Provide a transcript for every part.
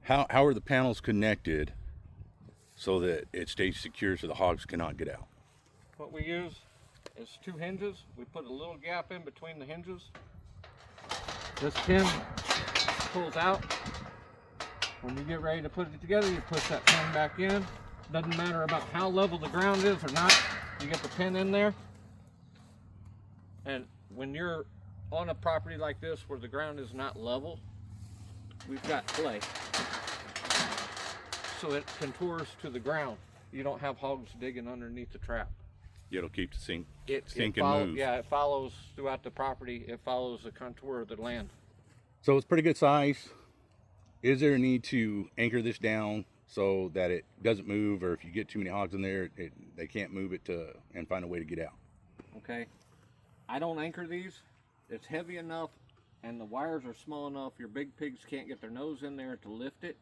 How are the panels connected so that it stays secure so the hogs cannot get out? What we use is 2 hinges. We put a little gap in between the hinges. This pin pulls out. When you get ready to put it together, you push that pin back in. Doesn't matter about how level the ground is or not. You get the pin in there. And when you're on a property like this where the ground is not level, we've got clay. So it contours to the ground. You don't have hogs digging underneath the trap. It'll keep the sink and move. Yeah, it follows throughout the property. It follows the contour of the land. So it's pretty good size. Is there a need to anchor this down so that it doesn't move, or if you get too many hogs in there, they can't move it and find a way to get out? Okay, I don't anchor these. It's heavy enough and the wires are small enough your big pigs can't get their nose in there to lift it,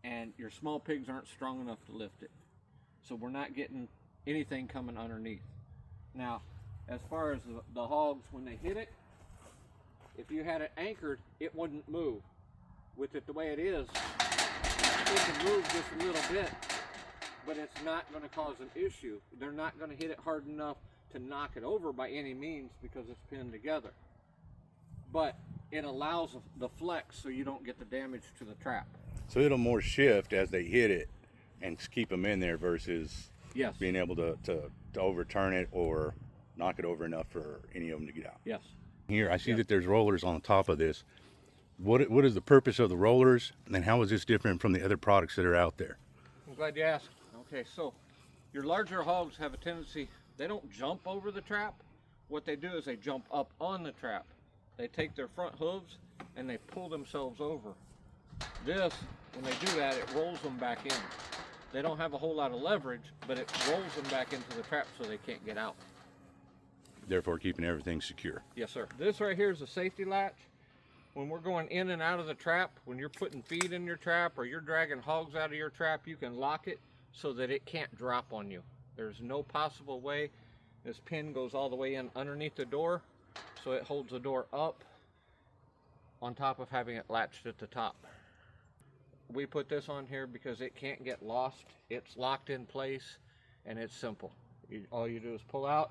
and your small pigs aren't strong enough to lift it. So we're not getting anything coming underneath. Now, as far as the hogs, when they hit it, if you had it anchored, it wouldn't move. With it the way it is, it can move just a little bit, but it's not going to cause an issue. They're not going to hit it hard enough to knock it over by any means because it's pinned together. But it allows the flex so you don't get the damage to the trap. So it'll more shift as they hit it and keep them in there versus yes, being able to overturn it or knock it over enough for any of them to get out. Yes. Here, I see that there's rollers on the top of this. What is the purpose of the rollers, and how is this different from the other products that are out there? I'm glad you asked. Okay, so your larger hogs have a tendency, they don't jump over the trap. What they do is they jump up on the trap. They take their front hooves and they pull themselves over. This, when they do that, it rolls them back in. They don't have a whole lot of leverage, but it rolls them back into the trap so they can't get out. Therefore keeping everything secure. Yes, sir. This right here is a safety latch. When we're going in and out of the trap, when you're putting feed in your trap or you're dragging hogs out of your trap, you can lock it so that it can't drop on you. There's no possible way. This pin goes all the way in underneath the door, so it holds the door up on top of having it latched at the top. We put this on here because it can't get lost. It's locked in place and it's simple. All you do is pull out.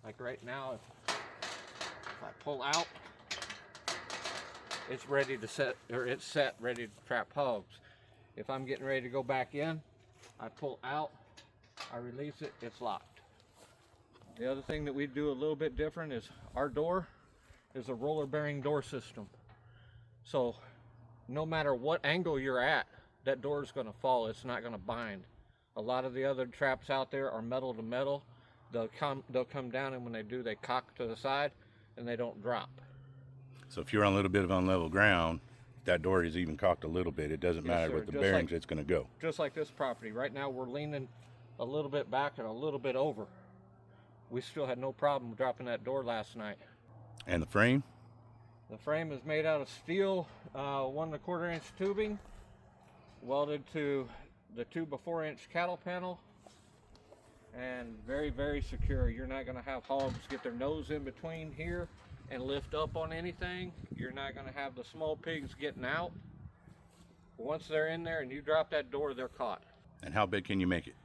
Like right now, if I pull out, it's ready to set, or it's set ready to trap hogs. If I'm getting ready to go back in, I pull out, I release it, it's locked. The other thing that we do a little bit different is our door is a roller bearing door system. So no matter what angle you're at, that door is going to fall. It's not going to bind. A lot of the other traps out there are metal to metal. They'll come down, and when they do, they cock to the side and they don't drop. So if you're on a little bit of unlevel ground, if that door is even cocked a little bit, it doesn't matter what the bearings, it's going to go. Just like this property. Right now we're leaning a little bit back and a little bit over. We still had no problem dropping that door last night. And the frame? The frame is made out of steel, 1 1/4 inch tubing, welded to the 2 by 4 inch cattle panel, and very, very secure. You're not going to have hogs get their nose in between here and lift up on anything. You're not going to have the small pigs getting out. Once they're in there and you drop that door, they're caught. And how big can you make it?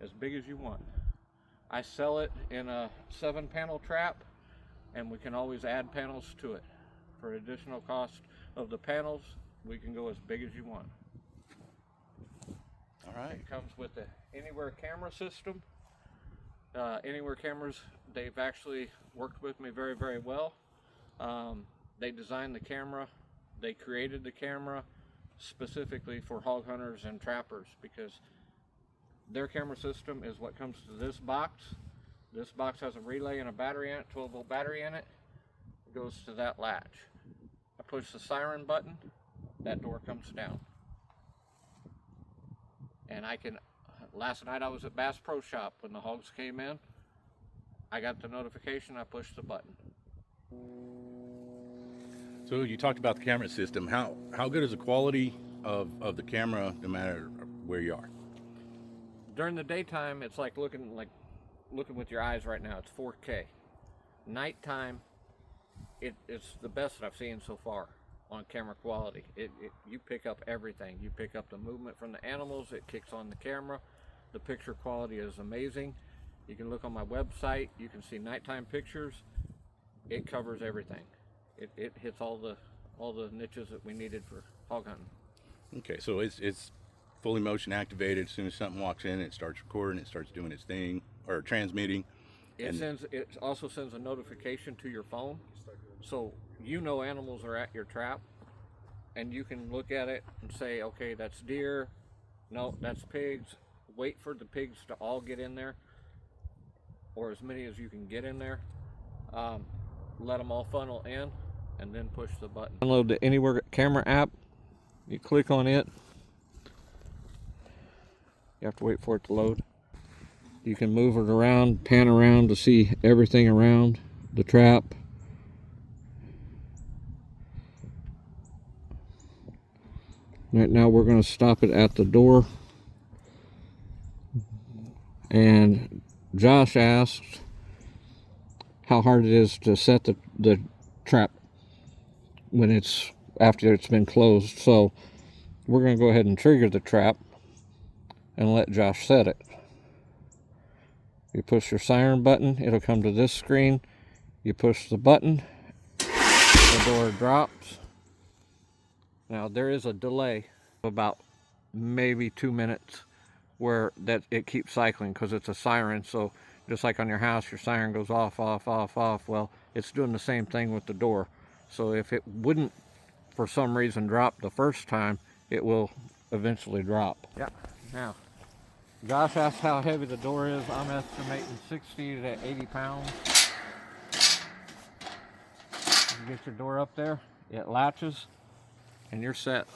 As big as you want. I sell it in a 7-panel trap, and we can always add panels to it. For additional cost of the panels, we can go as big as you want. All right. It comes with the Anywhere camera system. Anywhere cameras, they've actually worked with me very, very well. They designed the camera, they created the camera specifically for hog hunters and trappers, because their camera system is what comes to this box. This box has a relay and a battery in it, 12-volt battery in it. It goes to that latch. I push the siren button, that door comes down. And I can, last night I was at Bass Pro Shop when the hogs came in. I got the notification, I pushed the button. So you talked about the camera system. How good is the quality of the camera no matter where you are? During the daytime, it's like looking with your eyes right now. It's 4K. Nighttime, it's the best that I've seen so far. on camera quality. You pick up everything. You pick up the movement from the animals. It kicks on the camera. The picture quality is amazing. You can look on my website. You can see nighttime pictures. It covers everything. It hits all the niches that we needed for hog hunting. Okay, so it's fully motion activated. As soon as something walks in, it starts recording. It starts doing its thing or transmitting. It also sends a notification to your phone, so you know animals are at your trap, and you can look at it and say, okay, that's deer, no, that's pigs. Wait for the pigs to all get in there, or as many as you can get in there. Let them all funnel in, and then push the button. Download the Anywhere camera app. You click on it. You have to wait for it to load. You can move it around, pan around to see everything around the trap. Right now we're going to stop it at the door. And Josh asked how hard it is to set the trap when it's after it's been closed. So we're going to go ahead and trigger the trap and let Josh set it. You push your siren button, it'll come to this screen. You push the button, the door drops. Now there is a delay of about maybe 2 minutes where that it keeps cycling because it's a siren. So just like on your house, your siren goes off, off, off, off. Well, it's doing the same thing with the door. So if it wouldn't for some reason drop the first time, it will eventually drop. Yeah. Now, Josh asked how heavy the door is. I'm estimating 60 to 80 pounds. You get your door up there, it latches, and you're set.